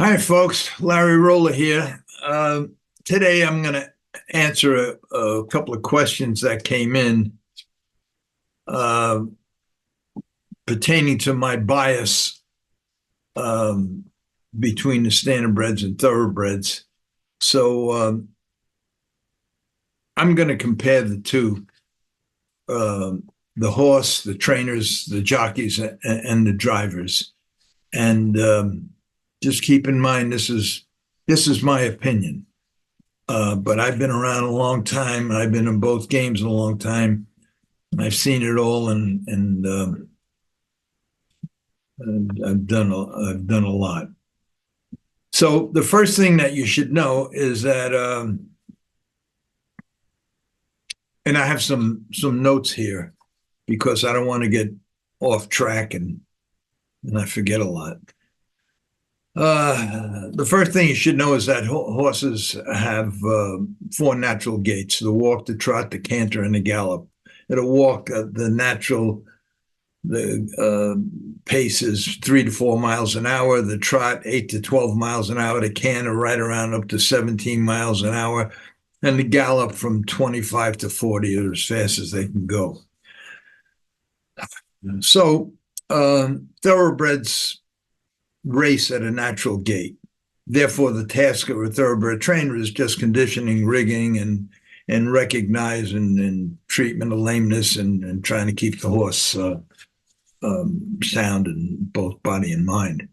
Hi, folks. Larry Rolla here. Today, I'm going to answer a couple of questions that came in uh, pertaining to my bias um, between the Standardbreds and Thoroughbreds. So I'm going to compare the two, the horse, the trainers, the jockeys, and the drivers. And just keep in mind, this is my opinion. But I've been around a long time. I've been in both games a long time. I've seen it all, and I've done a lot. So the first thing that you should know is that, and I have some notes here because I don't want to get off track and I forget a lot. The first thing you should know is that horses have four natural gaits: the walk, the trot, the canter, and the gallop. It'll walk the pace is 3 to 4 miles an hour. The trot 8 to 12 miles an hour. The canter right around up to 17 miles an hour, and the gallop from 25 to 40 or as fast as they can go. So thoroughbreds race at a natural gait. Therefore, the task of a thoroughbred trainer is just conditioning, rigging, and recognize and treatment of lameness and trying to keep the horse sound in both body and mind.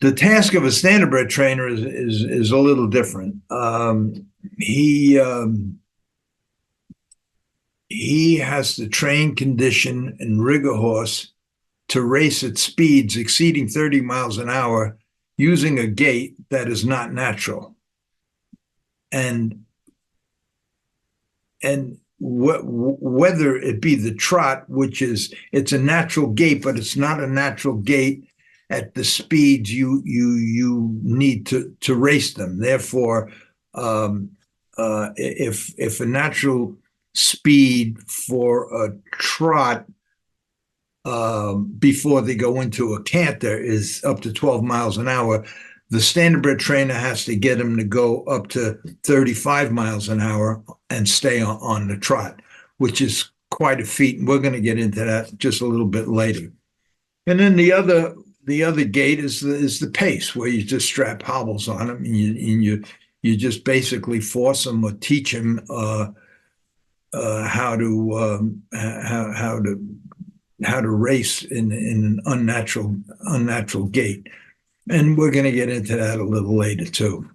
The task of a standardbred trainer is a little different. He has to train, condition, and rig a horse to race at speeds exceeding 30 miles an hour using a gait that is not natural. And whether it be the trot, which it's a natural gait, but it's not a natural gait at the speeds you need to race them. Therefore, if a natural speed for a trot before they go into a canter is up to 12 miles an hour, the standardbred trainer has to get them to go up to 35 miles an hour and stay on the trot, which is quite a feat. And we're going to get into that just a little bit later. And then the other gait is the pace, where you just strap hobbles on them and you just basically force them or teach them how to race in an unnatural gait. And we're going to get into that a little later too.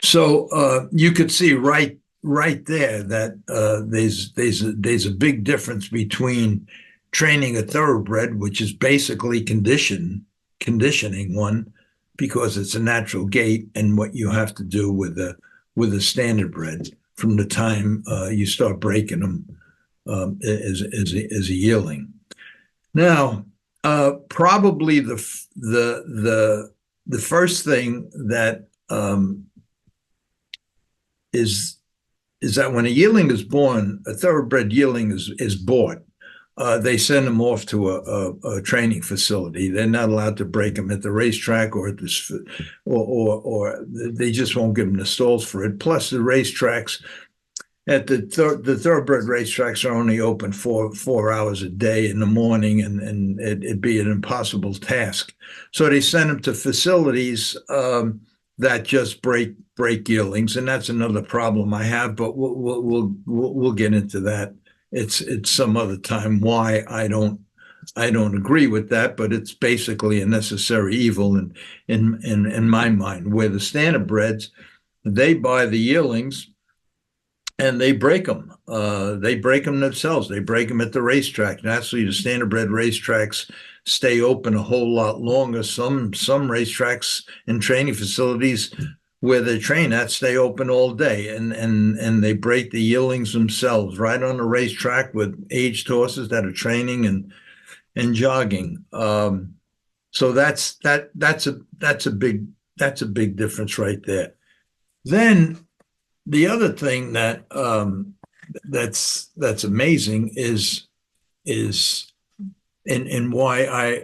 So you could see right there that there's a big difference between training a thoroughbred, which is basically conditioning one because it's a natural gait, and what you have to do with a standardbred from the time you start breaking them as a yearling. Now, probably the first thing that is that when a yearling is born, a thoroughbred yearling is bought. They send them off to a training facility. They're not allowed to break them at the racetrack or at this, or they just won't give them the stalls for it. Plus, the racetracks at the thoroughbred racetracks are only open 4 hours a day in the morning, and it'd be an impossible task. So they send them to facilities that just break yearlings, and that's another problem I have. But we'll get into that. It's some other time why I don't agree with that, but it's basically a necessary evil in my mind. Where the standardbreds, they buy the yearlings and they break them. They break them themselves. They break them at the racetrack. Naturally, the standardbred racetracks stay open a whole lot longer. Some racetracks and training facilities where they train at stay open all day, and they break the yearlings themselves right on the racetrack with aged horses that are training and jogging. So that's a big difference right there. Then the other thing that's amazing is and why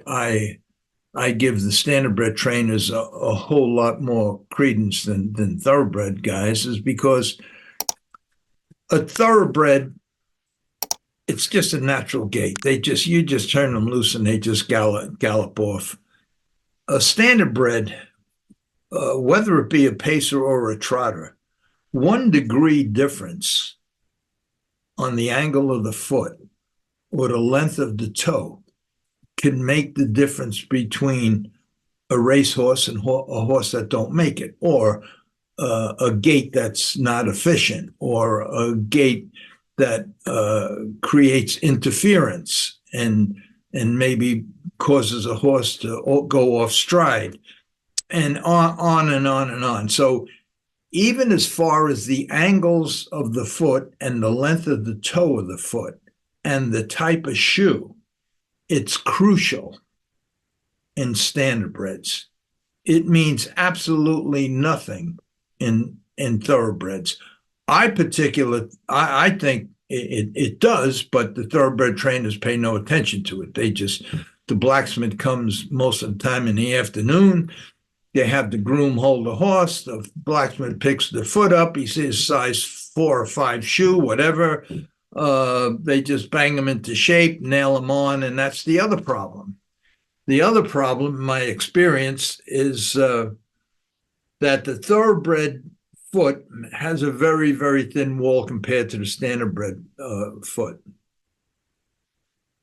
I give the standardbred trainers a whole lot more credence than thoroughbred guys is because a thoroughbred, it's just a natural gait. You just turn them loose and they just gallop off. A standardbred, whether it be a pacer or a trotter, 1 degree difference on the angle of the foot or the length of the toe can make the difference between a racehorse and a horse that don't make it, or a gait that's not efficient, or a gait that creates interference and maybe causes a horse to go off stride, and on and on and on. So even as far as the angles of the foot and the length of the toe of the foot and the type of shoe, it's crucial in standardbreds. It means absolutely nothing in thoroughbreds. I think it does, but the thoroughbred trainers pay no attention to it. The blacksmith comes most of the time in the afternoon. They have the groom hold the horse. The blacksmith picks the foot up. He sees size 4 or 5 shoe, whatever. They just bang them into shape, nail them on, and that's the other problem. The other problem, in my experience, is that the thoroughbred foot has a very, very thin wall compared to the standardbred foot.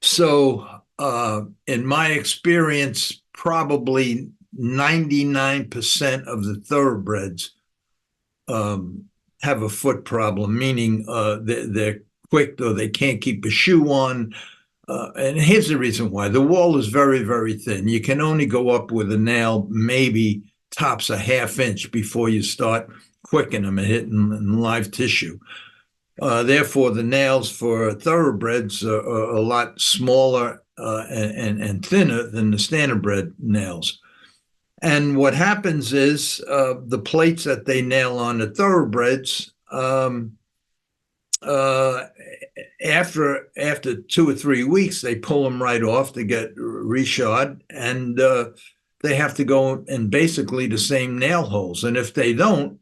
So in my experience, probably 99% of the thoroughbreds have a foot problem, meaning they're quick or they can't keep a shoe on. And here's the reason why. The wall is very, very thin. You can only go up with a nail, maybe tops a ½ inch before you start quicking them and hitting live tissue. Therefore, the nails for thoroughbreds are a lot smaller and thinner than the standardbred nails. And what happens is the plates that they nail on the thoroughbreds, after 2 or 3 weeks, they pull them right off to get reshod, and they have to go in basically the same nail holes. And if they don't,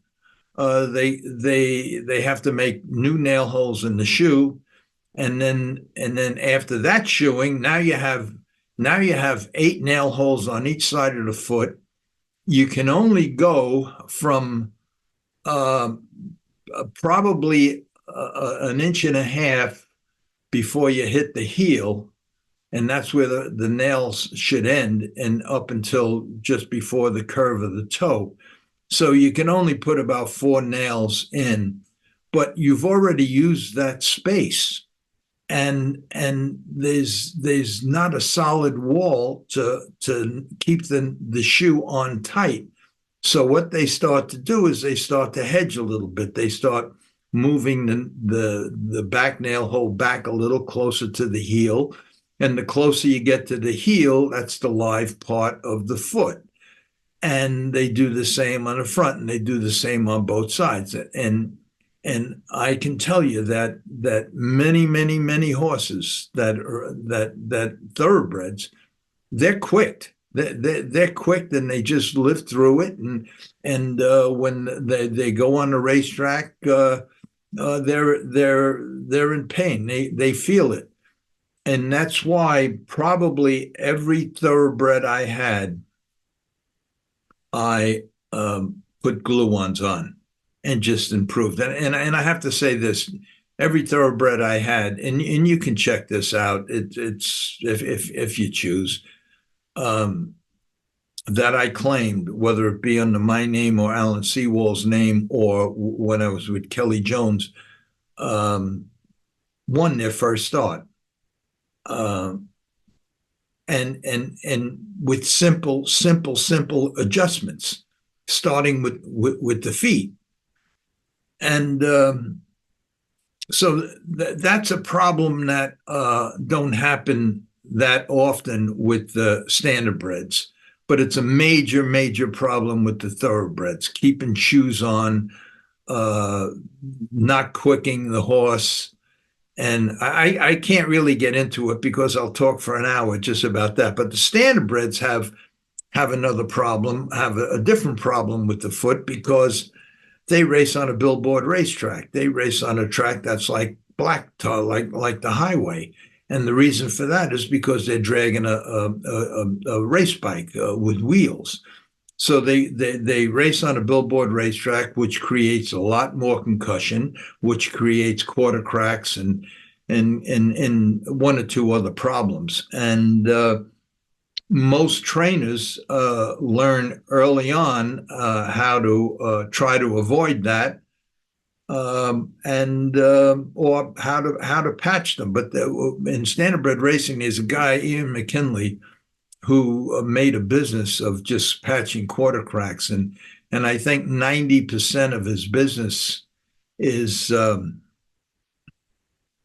they have to make new nail holes in the shoe, and then after that shoeing, now you have 8 nail holes on each side of the foot. You can only go from probably an 1.5 inches before you hit the heel, and that's where the nails should end, and up until just before the curve of the toe. So you can only put about 4 nails in, but you've already used that space, and there's not a solid wall to keep the shoe on tight. So what they start to do is they start to hedge a little bit. They start moving the back nail hole back a little closer to the heel, and the closer you get to the heel, that's the live part of the foot. And they do the same on the front, and they do the same on both sides. And I can tell you that many horses that thoroughbreds, they're quick. They're quick, and they just live through it. And when they go on the racetrack, they're in pain. They feel it, and that's why probably every thoroughbred I had, I put glue-ons on and just improved. And I have to say this: every thoroughbred I had, and you can check this out. It's if you choose. That I claimed, whether it be under my name or Alan Seawall's name, or when I was with Kelly Jones, won their first start. And with simple adjustments, starting with the feet. And so that's a problem that don't happen that often with the standardbreds, but it's a major problem with the thoroughbreds, keeping shoes on, not quicking the horse. And I can't really get into it because I'll talk for an hour just about that. But the standardbreds have have another problem, have a different problem with the foot because they race on a billboard racetrack. They race on a track that's like black tar, like the highway. And the reason for that is because they're dragging a race bike with wheels. So they race on a billboard racetrack, which creates a lot more concussion, which creates quarter cracks and one or two other problems. And most trainers learn early on how to try to avoid that, and or how to patch them. But in standardbred racing, there's a guy, Ian McKinley, who made a business of just patching quarter cracks, and I think 90% of his business is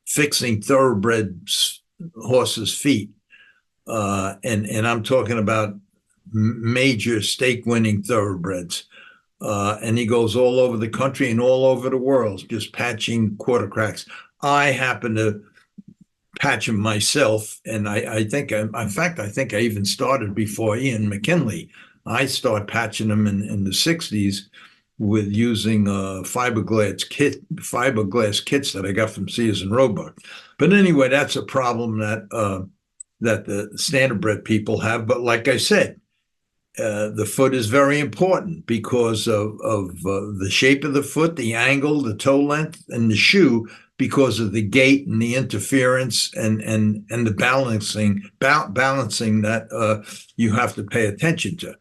fixing thoroughbred horses' feet. And I'm talking about major stake-winning thoroughbreds. And he goes all over the country and all over the world, just patching quarter cracks. I happen to patch them myself, and I think, in fact, I think I even started before Ian McKinley. I started patching them in the '60s with using fiberglass kits that I got from Sears and Roebuck. But anyway, that's a problem that the standardbred people have. But like I said, the foot is very important because of the shape of the foot, the angle, the toe length, and the shoe, because of the gait and the interference and the balancing that you have to pay attention to.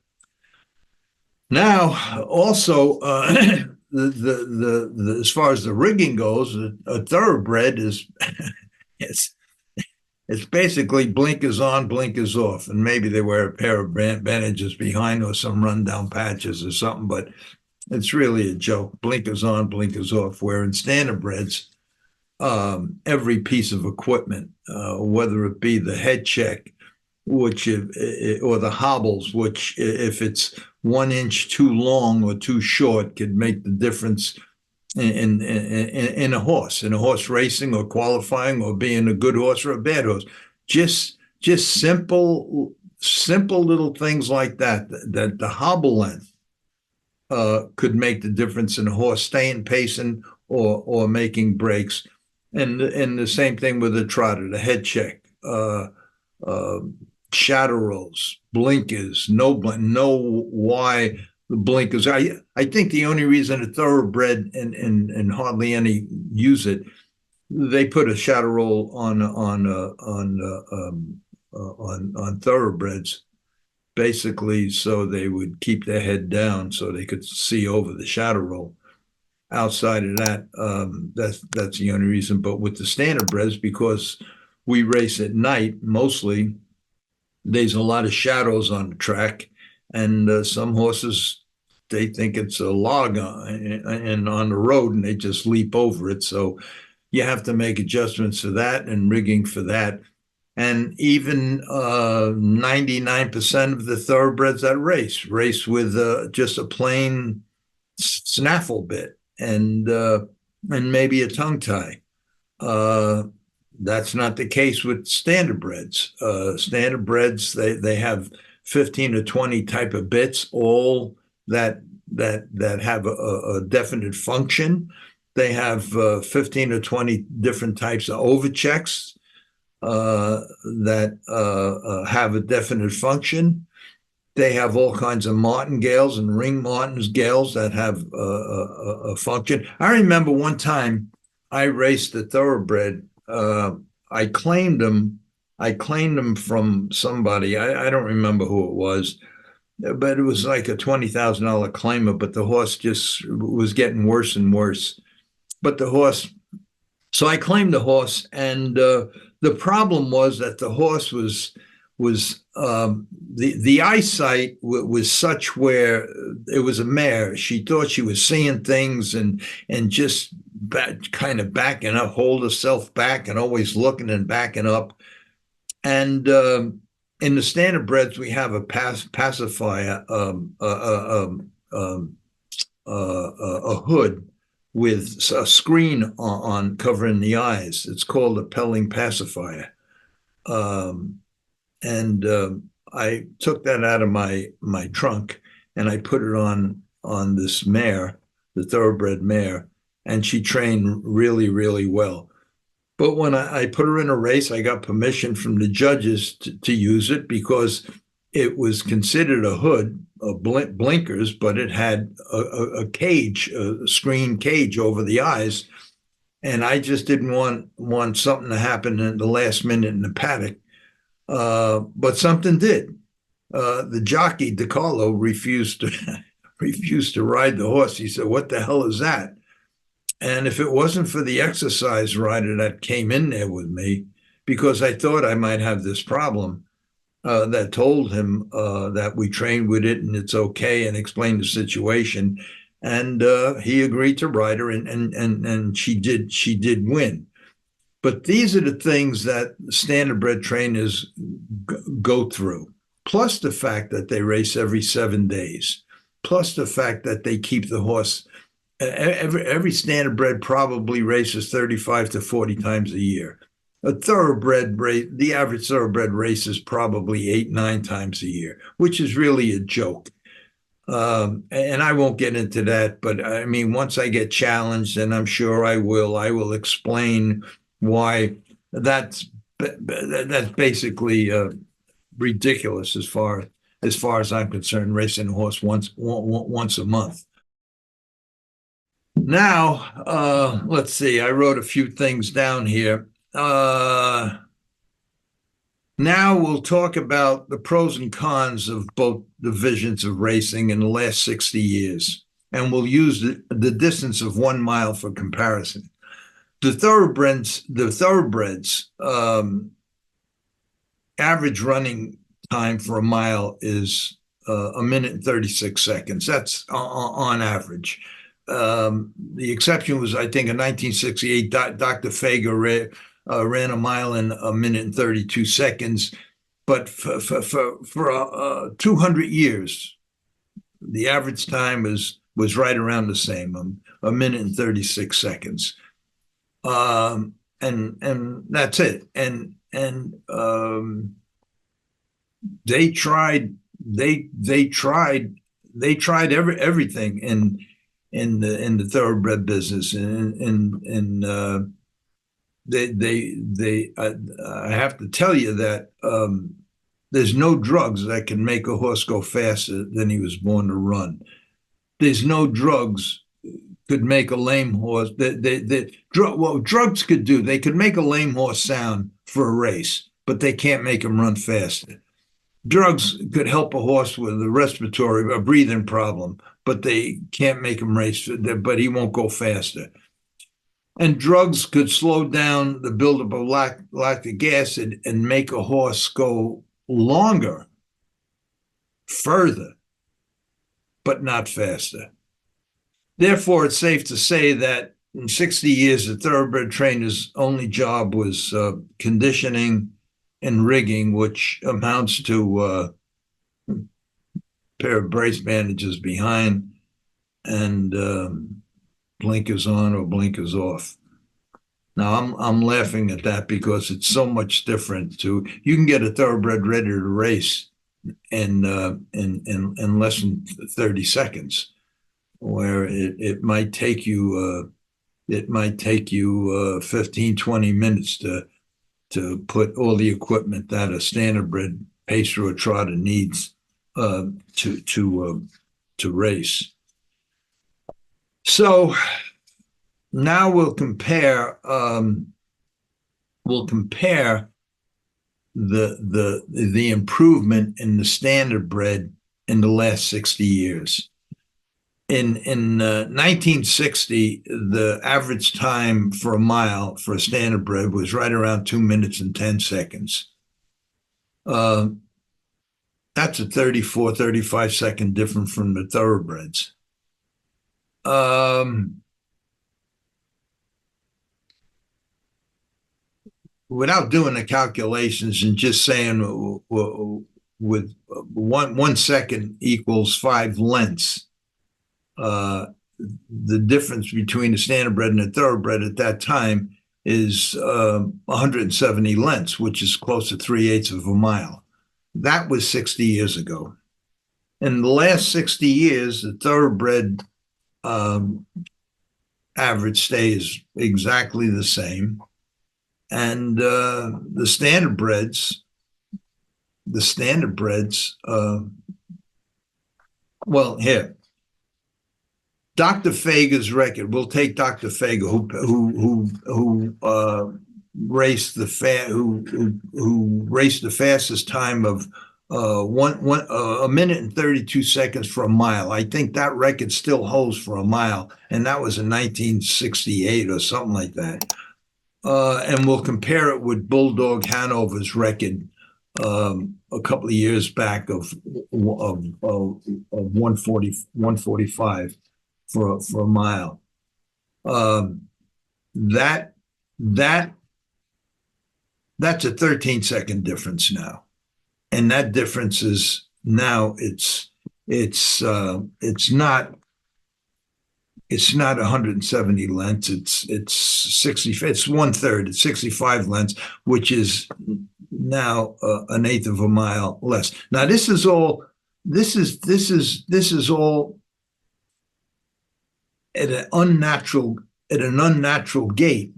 Now, also, the as far as the rigging goes, a thoroughbred is it's basically blinkers on, blinkers off, and maybe they wear a pair of bandages behind or some rundown patches or something, but it's really a joke. Blinkers on, blinkers off. Where in standardbreds, every piece of equipment, whether it be the head check, which or the hobbles, which if it's 1 inch too long or too short, could make the difference in a horse racing or qualifying or being a good horse or a bad horse. Just simple little things like that the hobble length could make the difference in a horse staying pacing or making breaks. And the same thing with the trotter, the head check, shadow rolls, blinkers, no why the blinkers. I think the only reason a thoroughbred and hardly any use it, they put a shadow roll on thoroughbreds, basically so they would keep their head down so they could see over the shadow roll. Outside of that, that's the only reason. But with the standardbreds, because we race at night mostly, there's a lot of shadows on the track, and some horses, they think it's a log and on the road, and they just leap over it. So you have to make adjustments for that and rigging for that. And even 99% of the thoroughbreds that race with just a plain snaffle bit and maybe a tongue tie. That's not the case with standardbreds. Standardbreds, they have 15 to 20 type of bits, all that have a definite function. They have 15 to 20 different types of overchecks that have a definite function. They have all kinds of martingales and ring martingales that have a function. I remember one time I raced a thoroughbred. I claimed them from somebody. I don't remember who it was, but it was like a $20,000 claimer. But the horse just was getting worse and worse. But the horse, so I claimed the horse, and the problem was that the horse was the eyesight was such where it was a mare. She thought she was seeing things and just kind of backing up, hold herself back, and always looking and backing up. And in the standardbreds, we have a pacifier, a hood with a screen on covering the eyes. It's called a pelling pacifier. And I took that out of my trunk and I put it on this mare, the thoroughbred mare, and she trained really, really well. But when I put her in a race, I got permission from the judges to use it because it was considered a hood, blinkers, but it had a cage, a screen cage over the eyes. And I just didn't want something to happen in the last minute in the paddock. But something did. The jockey, DiCarlo, refused to refused to ride the horse. He said, "What the hell is that?" And if it wasn't for the exercise rider that came in there with me, because I thought I might have this problem, that told him that we trained with it and it's okay, and explained the situation, and he agreed to ride her, and she did win. But these are the things that standardbred trainers go through, plus the fact that they race every 7 days, plus the fact that they keep the horse. Every standardbred probably races 35 to 40 times a year. A thoroughbred race, the average thoroughbred races probably 8, 9 times a year, which is really a joke. And I won't get into that, but I mean, once I get challenged, and I'm sure I will explain why that's basically ridiculous as far as I'm concerned, racing a horse once a month. Now, let's see, I wrote a few things down here. Now we'll talk about the pros and cons of both divisions of racing in the last 60 years, and we'll use the distance of 1 mile for comparison. The thoroughbreds, average running time for a mile is 1 minute and 36 seconds. That's on average. The exception was, I think, in 1968, Dr. Fager ran a mile in 1 minute and 32 seconds. But for 200 years, the average time was right around the same, 1 minute and 36 seconds. And that's it. And they tried everything in the thoroughbred business, and I have to tell you that there's no drugs that can make a horse go faster than he was born to run. There's no drugs could make a lame horse. What drugs could do, they could make a lame horse sound for a race, but they can't make him run faster. Drugs could help a horse with a breathing problem, but they can't make him race, but he won't go faster. And drugs could slow down the buildup of lactic acid and make a horse go longer, further, but not faster. Therefore, it's safe to say that in 60 years, the thoroughbred trainer's only job was conditioning and rigging, which amounts to a pair of brace bandages behind and blinkers on or blinkers off. Now I'm laughing at that because it's so much different. You can get a thoroughbred ready to race in less than 30 seconds, where it might take you 15, 20 minutes to put all the equipment that a standardbred pacer or trotter needs to race. So now we'll compare the improvement in the standardbred in the last 60 years. In 1960, the average time for a mile for a standardbred was right around 2 minutes and 10 seconds. That's a 34, 35 second difference from the thoroughbreds. Without doing the calculations and just saying with 1 second equals 5 lengths, the difference between the standardbred and the thoroughbred at that time is 170 lengths, which is close to 3/8 of a mile. That was 60 years ago. In the last 60 years, the thoroughbred um, average stays exactly the same. And the standardbreds, well, here, Dr. Fager's record. We'll take Dr. Fager, who raced who raced the fastest time of a minute and 32 seconds for a mile. I think that record still holds for a mile, and that was in 1968 or something like that. And we'll compare it with Bulldog Hanover's record a couple of years back of 145 for a mile. That that's a 13-second difference now, and that difference is now it's not 170 lengths. It's 60. It's 1/3. It's 65 lengths, which is now an eighth of a mile less. Now this is all at an unnatural gait,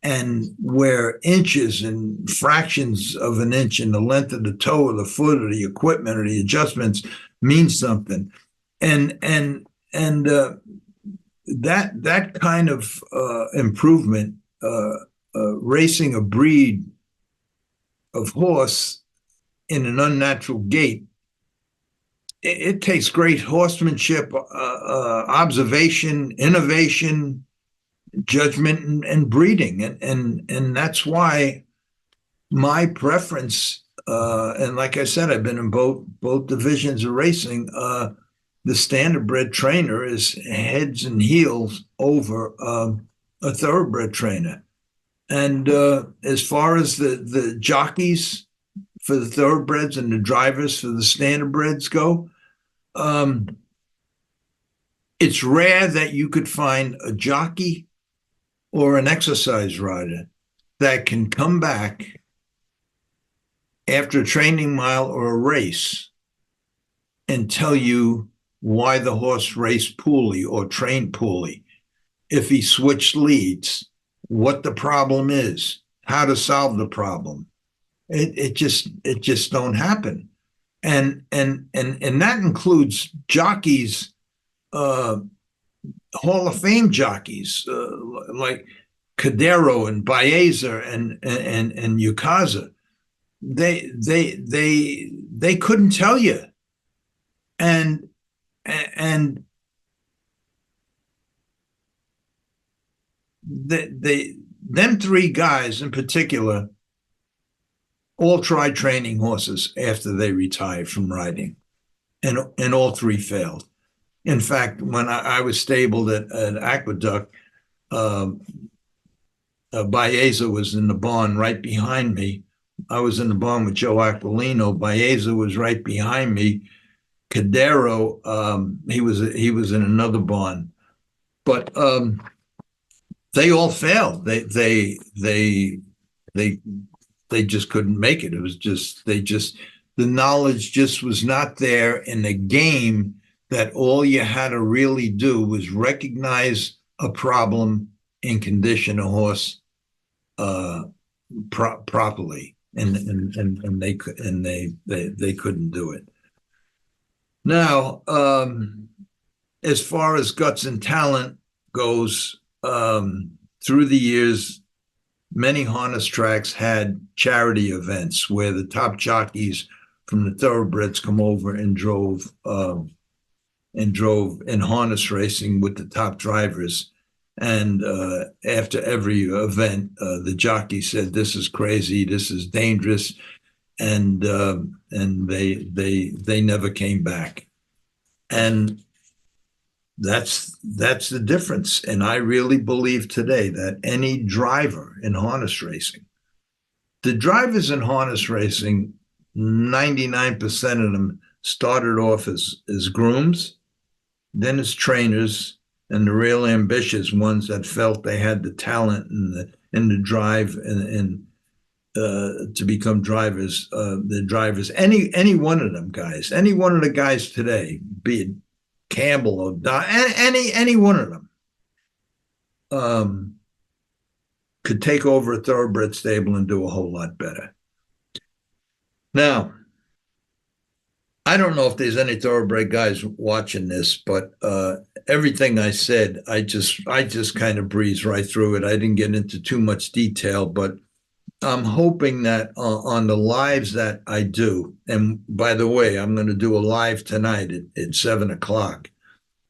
and where inches and fractions of an inch in the length of the toe or the foot or the equipment or the adjustments mean something, and that kind of improvement, racing a breed of horse in an unnatural gait, it takes great horsemanship, observation, innovation, judgment, and breeding, and that's why my preference. And like I said, I've been in both divisions of racing. The standardbred trainer is heads and heels over a thoroughbred trainer. And as far as the jockeys for the thoroughbreds and the drivers for the standardbreds go, it's rare that you could find a jockey or an exercise rider that can come back after a training mile or a race and tell you why the horse raced poorly or trained poorly, if he switched leads, what the problem is, how to solve the problem. It just don't happen, and that includes jockeys, Hall of Fame jockeys like Cadero and Baeza and Yukaza. They couldn't tell you, and them three guys in particular all tried training horses after they retired from riding, and all three failed. In fact, when I was stabled at Aqueduct, Baeza was in the barn right behind me. I was in the barn with Joe Aquilino. Baeza was right behind me. Cadero, he was in another barn, but they all failed. They just couldn't make it. It was just the knowledge just was not there in the game, that all you had to really do was recognize a problem and condition a horse properly, and they couldn't do it. Now, as far as guts and talent goes, through the years, many harness tracks had charity events where the top jockeys from the thoroughbreds come over and drove in harness racing with the top drivers. And after every event, the jockey said, "This is crazy. This is dangerous," and they never came back. And that's the difference. And I really believe today that any driver in harness racing, the drivers in harness racing, 99% of them started off as grooms, then as trainers, and the real ambitious ones that felt they had the talent and the drive to become drivers. The drivers, any one of them guys, any one of the guys today, be it Campbell or any one of them, could take over a thoroughbred stable and do a whole lot better. Now, I don't know if there's any thoroughbred guys watching this, but everything I said, I just kind of breezed right through it. I didn't get into too much detail, but I'm hoping that on the lives that I do, and by the way, I'm going to do a live tonight at 7 o'clock.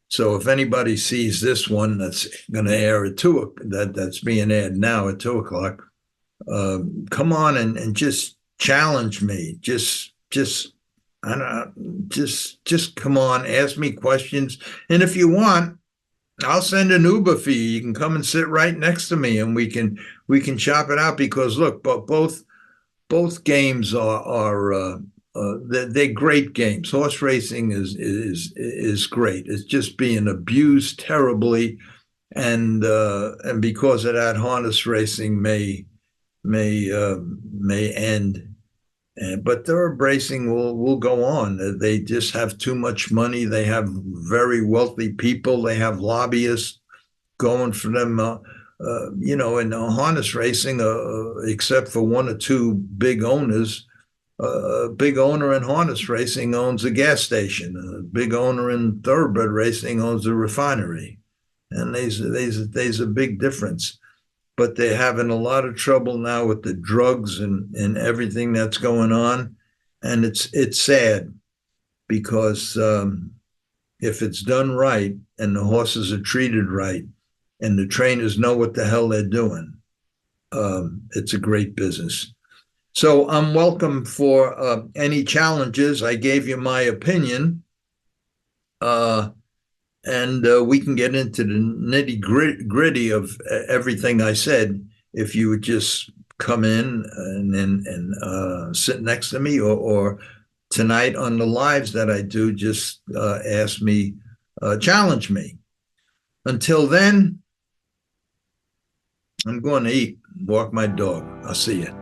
So if anybody sees this one that's going to air at that's being aired now at 2 o'clock, come on and just challenge me. Just I don't know, just come on, ask me questions, and if you want, I'll send an Uber for you. You can come and sit right next to me, and we can chop it out. Because look, both games are they're great games. Horse racing is great. It's just being abused terribly, and because of that, harness racing may end. But thoroughbred racing will go on. They just have too much money. They have very wealthy people. They have lobbyists going for them. In harness racing, except for one or two big owners, a big owner in harness racing owns a gas station. A big owner in thoroughbred racing owns a refinery. And there's a big difference. But they're having a lot of trouble now with the drugs and everything that's going on. And it's sad, because if it's done right and the horses are treated right and the trainers know what the hell they're doing, it's a great business. So I'm welcome for any challenges. I gave you my opinion. And we can get into the nitty gritty of everything I said if you would just come in and sit next to me, or tonight on the lives that I do, just ask me, challenge me. Until then, I'm going to eat, walk my dog. I'll see you.